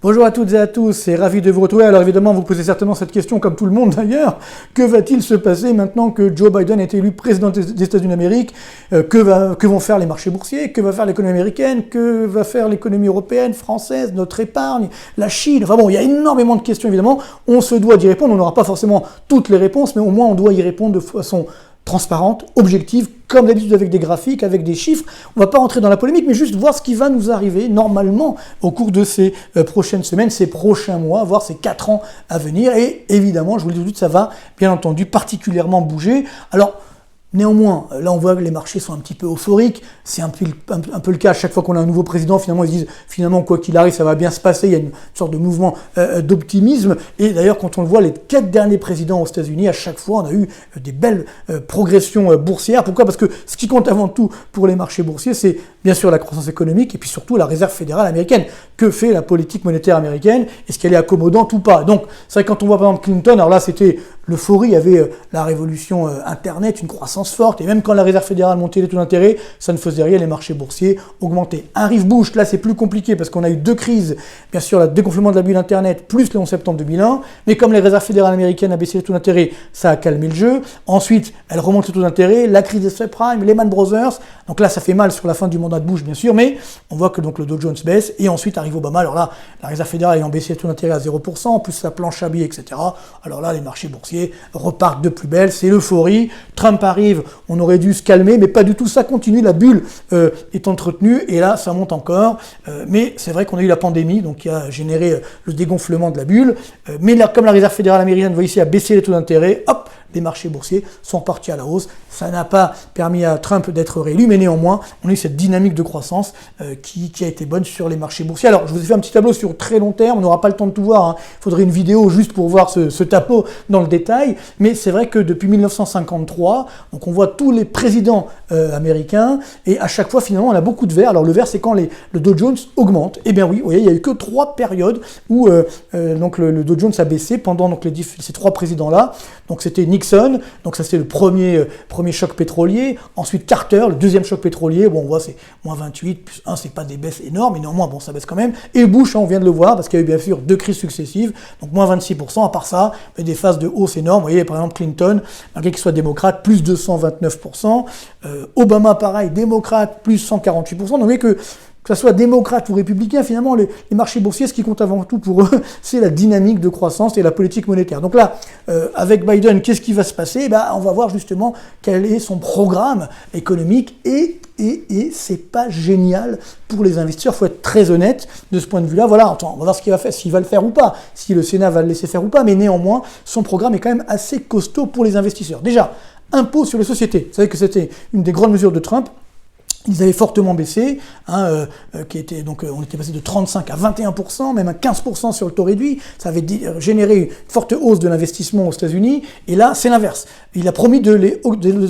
Bonjour à toutes et à tous, et ravi de vous retrouver. Alors évidemment, vous posez certainement cette question, comme tout le monde d'ailleurs, que va-t-il se passer maintenant que Joe Biden a été élu président des États-Unis d'Amérique? Que vont faire les marchés boursiers? Que va faire l'économie américaine? Que va faire l'économie européenne, française, notre épargne, la Chine? Enfin bon, il y a énormément de questions évidemment, on se doit d'y répondre, on n'aura pas forcément toutes les réponses, mais au moins on doit y répondre de façon transparente, objective, comme d'habitude avec des graphiques, avec des chiffres. On ne va pas rentrer dans la polémique, mais juste voir ce qui va nous arriver normalement au cours de ces prochaines semaines, ces prochains mois, voire ces 4 ans à venir. Et évidemment, je vous le dis tout de suite, ça va bien entendu particulièrement bouger. Alors, néanmoins, là on voit que les marchés sont un petit peu euphoriques, c'est un peu le cas à chaque fois qu'on a un nouveau président, finalement ils se disent, finalement quoi qu'il arrive ça va bien se passer, il y a une sorte de mouvement d'optimisme, et d'ailleurs quand on le voit, les 4 derniers présidents aux États-Unis, à chaque fois on a eu des belles progressions boursières. Pourquoi? Parce que ce qui compte avant tout pour les marchés boursiers, c'est bien sûr la croissance économique, et puis surtout la réserve fédérale américaine. Que fait la politique monétaire américaine? Est-ce qu'elle est accommodante ou pas? Donc c'est vrai que quand on voit par exemple Clinton, alors là c'était l'euphorie, il y avait la révolution Internet, une croissance forte, et même quand la réserve fédérale montait les taux d'intérêt, ça ne faisait rien, les marchés boursiers augmentaient. Arrive Bush, là c'est plus compliqué parce qu'on a eu 2 crises, bien sûr le dégonflement de la bulle Internet plus le 11 septembre 2001, mais comme les réserves fédérales américaines a baissé les taux d'intérêt, ça a calmé le jeu. Ensuite, elle remonte les taux d'intérêt, la crise des subprimes, Lehman Brothers, donc là ça fait mal sur la fin du mandat de Bush bien sûr, mais on voit que donc le Dow Jones baisse, et ensuite arrive Obama, alors là la réserve fédérale ayant baissé les taux d'intérêt à 0%, plus sa planche à billets, etc. Alors là les marchés boursiers repartent de plus belle, c'est l'euphorie, Trump arrive, on aurait dû se calmer, mais pas du tout, ça continue, la bulle est entretenue, et là ça monte encore, mais c'est vrai qu'on a eu la pandémie, donc qui a généré le dégonflement de la bulle, mais là, comme la réserve fédérale américaine, vous voyez ici, a baissé les taux d'intérêt, hop, les marchés boursiers sont partis à la hausse. Ça n'a pas permis à Trump d'être réélu, mais néanmoins, on a eu cette dynamique de croissance qui a été bonne sur les marchés boursiers. Alors, je vous ai fait un petit tableau sur très long terme, on n'aura pas le temps de tout voir, hein. Il faudrait une vidéo juste pour voir ce tableau dans le détail, mais c'est vrai que depuis 1953, donc on voit tous les présidents américains, et à chaque fois, finalement, on a beaucoup de vert. Alors, le vert, c'est quand le Dow Jones augmente. Eh bien oui, vous voyez, il n'y a eu que 3 périodes où donc le Dow Jones a baissé pendant donc, ces 3 présidents-là. Donc, c'était Nixon, donc ça c'est le premier choc pétrolier, ensuite Carter, le deuxième choc pétrolier, bon on voit c'est moins 28, plus 1, c'est pas des baisses énormes, mais néanmoins bon ça baisse quand même, et Bush, hein, on vient de le voir, parce qu'il y a eu bien sûr 2 crises successives, donc moins 26%, à part ça, il y a des phases de hausse énormes, vous voyez par exemple Clinton, malgré qu'il soit démocrate, plus 229%, Obama pareil, démocrate, plus 148%, donc vous voyez que ce soit démocrate ou républicain, finalement, les marchés boursiers, ce qui compte avant tout pour eux, c'est la dynamique de croissance et la politique monétaire. Donc là, avec Biden, qu'est-ce qui va se passer? On va voir justement quel est son programme économique, et c'est pas génial pour les investisseurs. Il faut être très honnête de ce point de vue-là. Voilà, on va voir ce qu'il va faire, s'il va le faire ou pas, si le Sénat va le laisser faire ou pas, mais néanmoins, son programme est quand même assez costaud pour les investisseurs. Déjà, impôt sur les sociétés. Vous savez que c'était une des grandes mesures de Trump. Ils avaient fortement baissé, hein, on était passé de 35 à 21%, même à 15% sur le taux réduit. Ça avait généré une forte hausse de l'investissement aux États-Unis. Et là, c'est l'inverse. Il a promis de les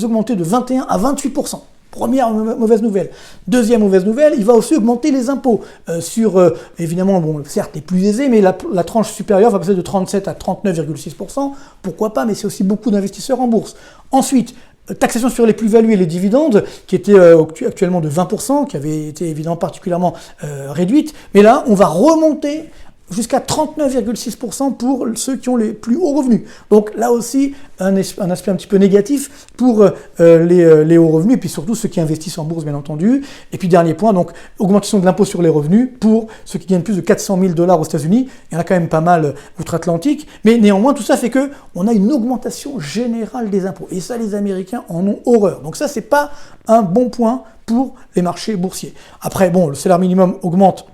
augmenter de 21 à 28%. Première mauvaise nouvelle. Deuxième mauvaise nouvelle, il va aussi augmenter les impôts sur, évidemment, bon, certes les plus aisés, mais la tranche supérieure va passer de 37 à 39,6%. Pourquoi pas, mais c'est aussi beaucoup d'investisseurs en bourse. Ensuite, taxation sur les plus-values et les dividendes, qui était actuellement de 20%, qui avait été évidemment particulièrement réduite. Mais là, on va remonter jusqu'à 39,6% pour ceux qui ont les plus hauts revenus. Donc là aussi, un aspect un petit peu négatif pour les hauts revenus, et puis surtout ceux qui investissent en bourse, bien entendu. Et puis dernier point, donc augmentation de l'impôt sur les revenus pour ceux qui gagnent plus de 400 000 $ aux États-Unis. Il y en a quand même pas mal outre-Atlantique, mais néanmoins tout ça fait que on a une augmentation générale des impôts. Et ça, les Américains en ont horreur. Donc ça, c'est pas un bon point pour les marchés boursiers. Après, bon, le salaire minimum augmente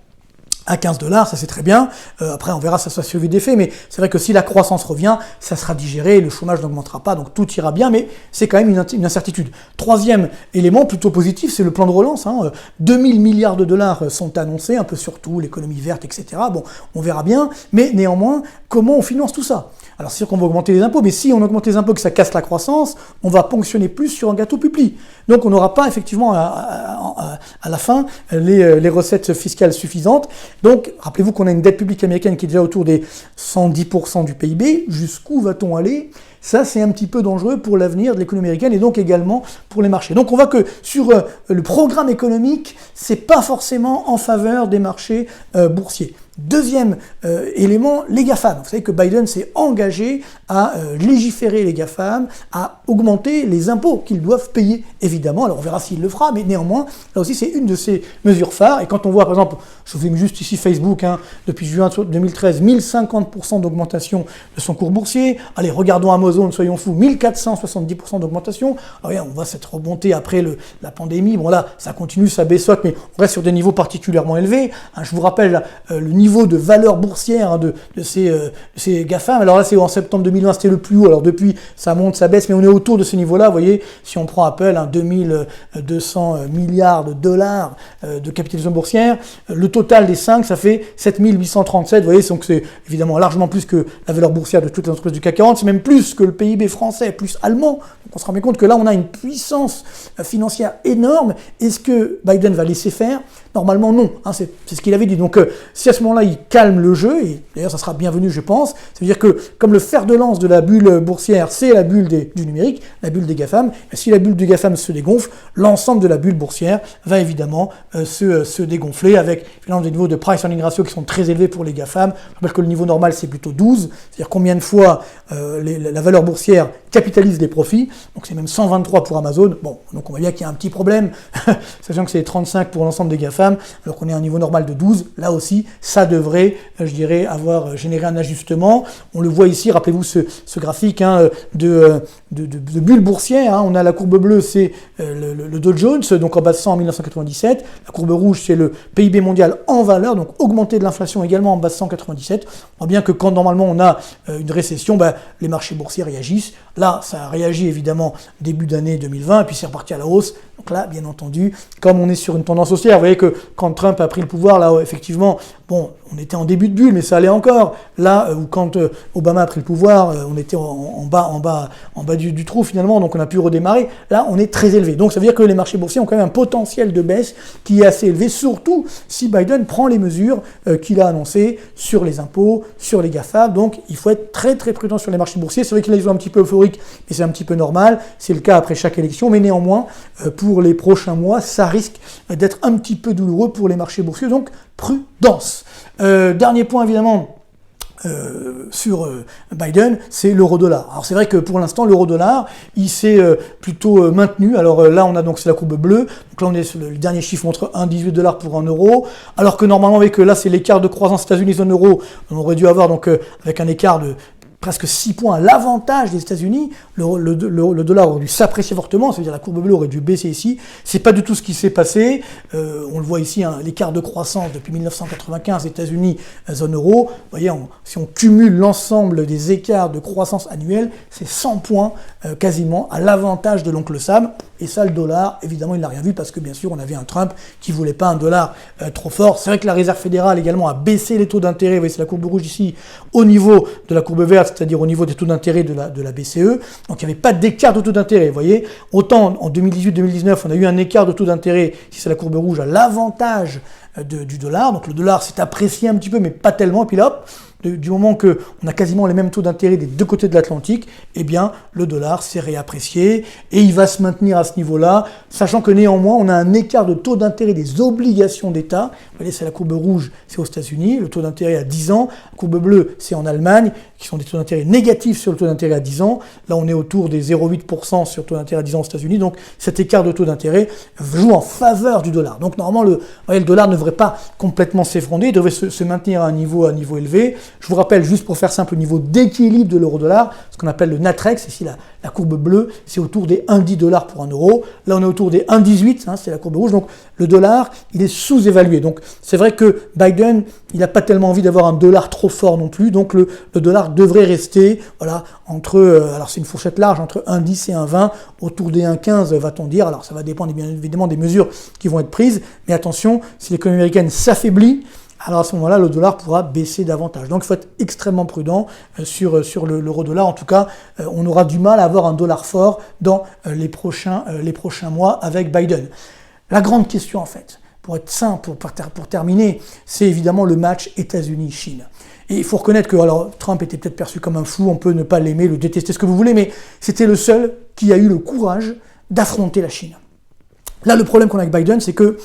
à 15 $, ça c'est très bien. Après, on verra si ça soit suivi d'effet, mais c'est vrai que si la croissance revient, ça sera digéré, le chômage n'augmentera pas, donc tout ira bien, mais c'est quand même une incertitude. Troisième élément plutôt positif, c'est le plan de relance. 2000 milliards de dollars sont annoncés, un peu sur tout, l'économie verte, etc. Bon, on verra bien, mais néanmoins, comment on finance tout ça? Alors c'est sûr qu'on va augmenter les impôts, mais si on augmente les impôts et que ça casse la croissance, on va ponctionner plus sur un gâteau public. Donc on n'aura pas effectivement à la fin les recettes fiscales suffisantes. Donc rappelez-vous qu'on a une dette publique américaine qui est déjà autour des 110% du PIB. Jusqu'où va-t-on aller? Ça, c'est un petit peu dangereux pour l'avenir de l'économie américaine et donc également pour les marchés. Donc on voit que sur le programme économique, c'est pas forcément en faveur des marchés boursiers. Deuxième élément, les GAFAM. Vous savez que Biden s'est engagé à légiférer les GAFAM, à augmenter les impôts qu'ils doivent payer, évidemment. Alors on verra s'il le fera, mais néanmoins, là aussi c'est une de ces mesures phares. Et quand on voit par exemple, je vous filme juste ici Facebook, depuis juin 2013, 1050% d'augmentation de son cours boursier. Allez, regardons Amazon, soyons fous, 1470% d'augmentation. Alors oui, on voit cette remontée après la pandémie. Bon là, ça continue, ça baissote, mais on reste sur des niveaux particulièrement élevés. Je vous rappelle le niveau de valeur boursière de ces GAFAM. Alors là, c'est en septembre 2020, c'était le plus haut. Alors depuis, ça monte, ça baisse, mais on est autour de ce niveau-là. Vous voyez, si on prend Apple, 2200 milliards de dollars de capitalisation boursière, le total des 5, ça fait 7837. Vous voyez, donc c'est évidemment largement plus que la valeur boursière de toutes les entreprises du CAC 40. C'est même plus que le PIB français, plus allemand. Donc on se rend bien compte que là, on a une puissance financière énorme. Est-ce que Biden va laisser faire ? Normalement, non. C'est ce qu'il avait dit. Donc, si à ce moment-là, il calme le jeu, et d'ailleurs, ça sera bienvenu, je pense, ça veut dire que, comme le fer de lance de la bulle boursière, c'est la bulle du numérique, la bulle des GAFAM, si la bulle des GAFAM se dégonfle, l'ensemble de la bulle boursière va évidemment se dégonfler, avec finalement des niveaux de price earning ratio qui sont très élevés pour les GAFAM. Je rappelle que le niveau normal, c'est plutôt 12, c'est-à-dire combien de fois la valeur boursière capitalise les profits, donc c'est même 123 pour Amazon. Bon, donc on voit bien qu'il y a un petit problème, sachant que c'est 35 pour l'ensemble des GAFAM, alors qu'on est à un niveau normal de 12, là aussi, ça devrait, je dirais, avoir généré un ajustement. On le voit ici, rappelez-vous ce graphique de bulle boursière, on a la courbe bleue, c'est le Dow Jones, donc en bas de 100 en 1997, la courbe rouge, c'est le PIB mondial en valeur, donc augmenté de l'inflation également en bas de 197. On voit bien que quand normalement on a une récession, les marchés boursiers réagissent. Là, ça a réagi évidemment début d'année 2020, et puis c'est reparti à la hausse. Donc là, bien entendu, comme on est sur une tendance haussière, vous voyez que quand Trump a pris le pouvoir, là, effectivement, bon, on était en début de bulle, mais ça allait encore. Là, où quand Obama a pris le pouvoir, on était en bas du trou finalement, donc on a pu redémarrer. Là, on est très élevé. Donc ça veut dire que les marchés boursiers ont quand même un potentiel de baisse qui est assez élevé, surtout si Biden prend les mesures qu'il a annoncées sur les impôts, sur les GAFA. Donc il faut être très très prudent sur les marchés boursiers. C'est vrai qu'ils sont un petit peu euphoriques, mais c'est un petit peu normal. C'est le cas après chaque élection, mais néanmoins, pour les prochains mois, ça risque d'être un petit peu douloureux pour les marchés boursiers. Donc prudence. Dernier point évidemment sur Biden, c'est l'euro-dollar. Alors c'est vrai que pour l'instant l'euro-dollar, il s'est plutôt maintenu. Alors là on a donc c'est la courbe bleue. Donc là on est sur le dernier chiffre montre 1,18$ pour 1 euro. Alors que normalement avec là c'est l'écart de croissance États-Unis zone euro, on aurait dû avoir donc avec un écart de presque 6 points à l'avantage des États-Unis, le dollar aurait dû s'apprécier fortement, c'est-à-dire la courbe bleue aurait dû baisser ici. C'est pas du tout ce qui s'est passé. On le voit ici, l'écart de croissance depuis 1995 États-Unis, zone euro. Vous voyez, si on cumule l'ensemble des écarts de croissance annuels, c'est 100 points quasiment à l'avantage de l'oncle Sam. Et ça, le dollar, évidemment, il n'a rien vu parce que bien sûr, on avait un Trump qui voulait pas un dollar trop fort. C'est vrai que la Réserve fédérale également a baissé les taux d'intérêt. Vous voyez, c'est la courbe rouge ici, au niveau de la courbe verte, c'est-à-dire au niveau des taux d'intérêt de la BCE. Donc il n'y avait pas d'écart de taux d'intérêt, vous voyez. Autant en 2018-2019, on a eu un écart de taux d'intérêt, si c'est la courbe rouge, à l'avantage du dollar. Donc le dollar s'est apprécié un petit peu, mais pas tellement. Et puis là, hop, du moment qu'on a quasiment les mêmes taux d'intérêt des deux côtés de l'Atlantique, eh bien le dollar s'est réapprécié et il va se maintenir à ce niveau-là, sachant que néanmoins on a un écart de taux d'intérêt des obligations d'État. Vous voyez, c'est la courbe rouge, c'est aux États-Unis, le taux d'intérêt à 10 ans, la courbe bleue, c'est en Allemagne, qui sont des taux d'intérêt négatifs sur le taux d'intérêt à 10 ans. Là, on est autour des 0,8% sur le taux d'intérêt à 10 ans aux États-Unis. Donc, cet écart de taux d'intérêt joue en faveur du dollar. Donc, normalement, le dollar ne devrait pas complètement s'effondrer, il devrait se maintenir à un niveau élevé. Je vous rappelle, juste pour faire simple, le niveau d'équilibre de l'euro-dollar, ce qu'on appelle le Natrex, ici la courbe bleue, c'est autour des 1,10$ pour 1 euro. Là, on est autour des 1,18$, c'est la courbe rouge. Donc, le dollar, il est sous-évalué. Donc, c'est vrai que Biden, il n'a pas tellement envie d'avoir un dollar trop fort non plus. Donc, le dollar devrait rester, voilà, entre, alors c'est une fourchette large, entre 1,10 et 1,20, autour des 1,15, va-t-on dire. Alors, ça va dépendre bien évidemment des mesures qui vont être prises. Mais attention, si l'économie américaine s'affaiblit, alors à ce moment-là, le dollar pourra baisser davantage. Donc il faut être extrêmement prudent sur l'euro-dollar. En tout cas, on aura du mal à avoir un dollar fort dans les prochains mois avec Biden. La grande question, en fait, pour être simple, pour terminer, c'est évidemment le match États-Unis-Chine. Et il faut reconnaître que alors, Trump était peut-être perçu comme un fou, on peut ne pas l'aimer, le détester, ce que vous voulez, mais c'était le seul qui a eu le courage d'affronter la Chine. Là, le problème qu'on a avec Biden, c'est que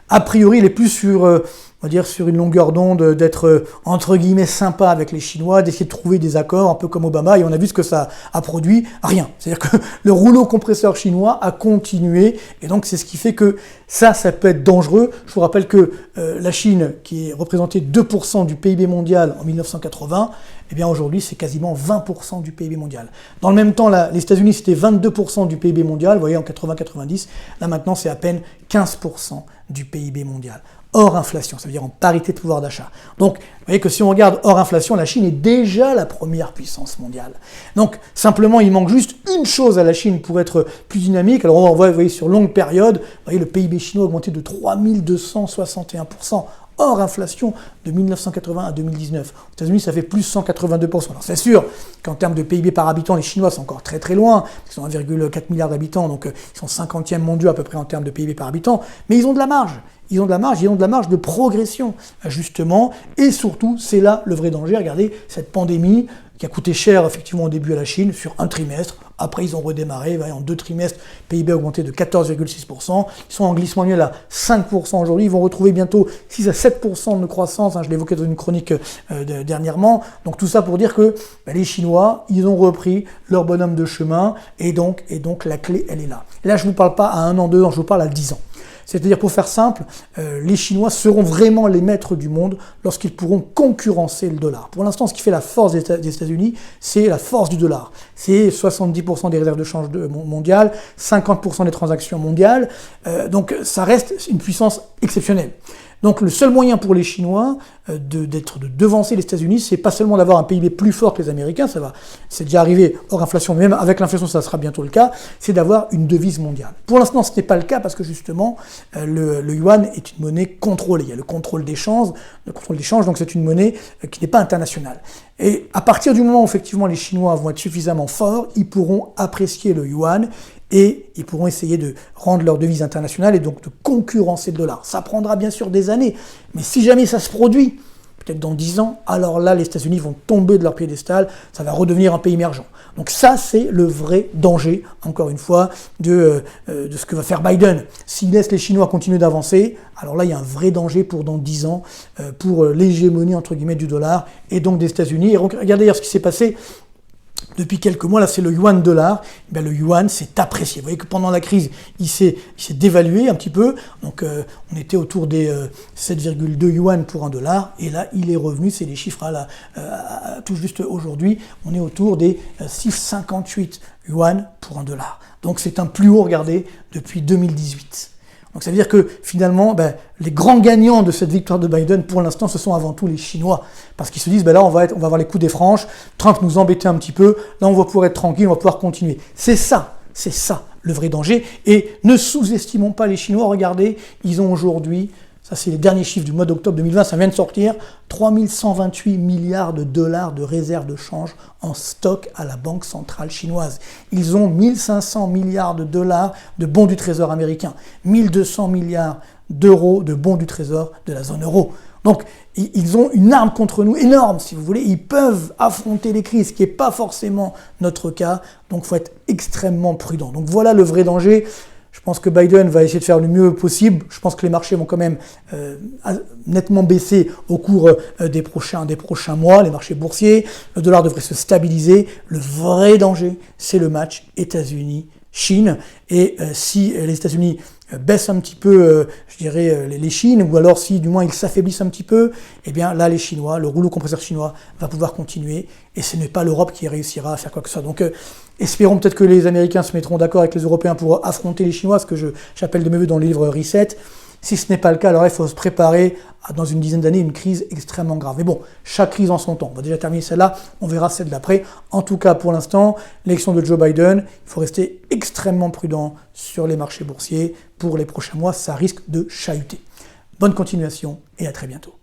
a priori, il est plus sur on va dire, sur une longueur d'onde, d'être entre guillemets sympa avec les Chinois, d'essayer de trouver des accords, un peu comme Obama, et on a vu ce que ça a produit, rien. C'est-à-dire que le rouleau compresseur chinois a continué, et donc c'est ce qui fait que ça peut être dangereux. Je vous rappelle que la Chine, qui représentait 2% du PIB mondial en 1980, eh bien aujourd'hui c'est quasiment 20% du PIB mondial. Dans le même temps, les États-Unis c'était 22% du PIB mondial, vous voyez en 80-90, là maintenant c'est à peine 15% du PIB mondial. Hors inflation, ça veut dire en parité de pouvoir d'achat. Donc, vous voyez que si on regarde hors inflation, la Chine est déjà la première puissance mondiale. Donc, simplement, il manque juste une chose à la Chine pour être plus dynamique. Alors, on voit, vous voyez, sur longue période, vous voyez, le PIB chinois a augmenté de 3261%. Hors inflation de 1980 à 2019. Aux États-Unis, ça fait plus 182%. Alors c'est sûr qu'en termes de PIB par habitant, les Chinois sont encore très très loin. Ils sont 1,4 milliard d'habitants, donc ils sont 50e mondiaux à peu près en termes de PIB par habitant. Mais ils ont de la marge. Ils ont de la marge de progression, justement. Et surtout, c'est là le vrai danger. Regardez, cette pandémie qui a coûté cher effectivement au début à la Chine sur un trimestre. Après, ils ont redémarré. En 2 trimestres, PIB a augmenté de 14,6%. Ils sont en glissement annuel à 5% aujourd'hui. Ils vont retrouver bientôt 6 à 7% de croissance. Je l'évoquais dans une chronique dernièrement. Donc tout ça pour dire que les Chinois, ils ont repris leur bonhomme de chemin. Et donc la clé, elle est là. Et là, je ne vous parle pas à 1 an, 2 ans, je vous parle à 10 ans. C'est-à-dire, pour faire simple, les Chinois seront vraiment les maîtres du monde lorsqu'ils pourront concurrencer le dollar. Pour l'instant, ce qui fait la force des États-Unis, c'est la force du dollar. C'est 70% des réserves de change mondiales, 50% des transactions mondiales. Donc, ça reste une puissance exceptionnelle. Donc le seul moyen pour les Chinois de devancer les États-Unis, c'est pas seulement d'avoir un PIB plus fort que les Américains, c'est déjà arrivé hors inflation, mais même avec l'inflation ça sera bientôt le cas, c'est d'avoir une devise mondiale. Pour l'instant ce n'est pas le cas parce que justement le yuan est une monnaie contrôlée, il y a le contrôle d'échange, donc c'est une monnaie qui n'est pas internationale. Et à partir du moment où effectivement les Chinois vont être suffisamment forts, ils pourront apprécier le yuan et ils pourront essayer de rendre leur devise internationale et donc de concurrencer le dollar. Ça prendra bien sûr des années, mais si jamais ça se produit, peut-être dans 10 ans, alors là les États-Unis vont tomber de leur piédestal, ça va redevenir un pays émergent. Donc ça c'est le vrai danger, encore une fois, de ce que va faire Biden. S'il laisse les Chinois continuer d'avancer, alors là il y a un vrai danger pour dans 10 ans, pour l'hégémonie entre guillemets du dollar et donc des États-Unis. Et regardez d'ailleurs ce qui s'est passé depuis quelques mois, là c'est le yuan dollar, le yuan s'est apprécié. Vous voyez que pendant la crise, il s'est dévalué un petit peu, donc on était autour des 7,2 yuan pour un dollar, et là il est revenu, c'est les chiffres tout juste aujourd'hui, on est autour des 6,58 yuan pour un dollar. Donc c'est un plus haut, regardez, depuis 2018. Donc ça veut dire que finalement, les grands gagnants de cette victoire de Biden, pour l'instant, ce sont avant tout les Chinois. Parce qu'ils se disent, là, on va avoir les coups des franches, Trump nous embêtait un petit peu, là, on va pouvoir être tranquille, on va pouvoir continuer. C'est ça le vrai danger. Et ne sous-estimons pas les Chinois. Regardez, ils ont aujourd'hui, ça c'est les derniers chiffres du mois d'octobre 2020, ça vient de sortir, 3128 milliards de dollars de réserves de change en stock à la Banque centrale chinoise. Ils ont 1500 milliards de dollars de bons du trésor américain, 1200 milliards d'euros de bons du trésor de la zone euro. Donc, ils ont une arme contre nous énorme, si vous voulez. Ils peuvent affronter les crises, ce qui n'est pas forcément notre cas. Donc, il faut être extrêmement prudent. Donc, voilà le vrai danger. Je pense que Biden va essayer de faire le mieux possible. Je pense que les marchés vont quand même nettement baisser au cours des prochains mois, les marchés boursiers. Le dollar devrait se stabiliser. Le vrai danger, c'est le match États-Unis-Chine. Et si les États-Unis baissent un petit peu, les Chines, ou alors si du moins ils s'affaiblissent un petit peu, eh bien là les Chinois, le rouleau compresseur chinois va pouvoir continuer, et ce n'est pas l'Europe qui réussira à faire quoi que ce soit. Donc espérons peut-être que les Américains se mettront d'accord avec les Européens pour affronter les Chinois, ce que j'appelle de mes voeux dans le livre Reset. Si ce n'est pas le cas, alors il faut se préparer à, dans une dizaine d'années, une crise extrêmement grave. Mais bon, chaque crise en son temps. On va déjà terminer celle-là, on verra celle d'après. En tout cas, pour l'instant, l'élection de Joe Biden, il faut rester extrêmement prudent sur les marchés boursiers. Pour les prochains mois, ça risque de chahuter. Bonne continuation et à très bientôt.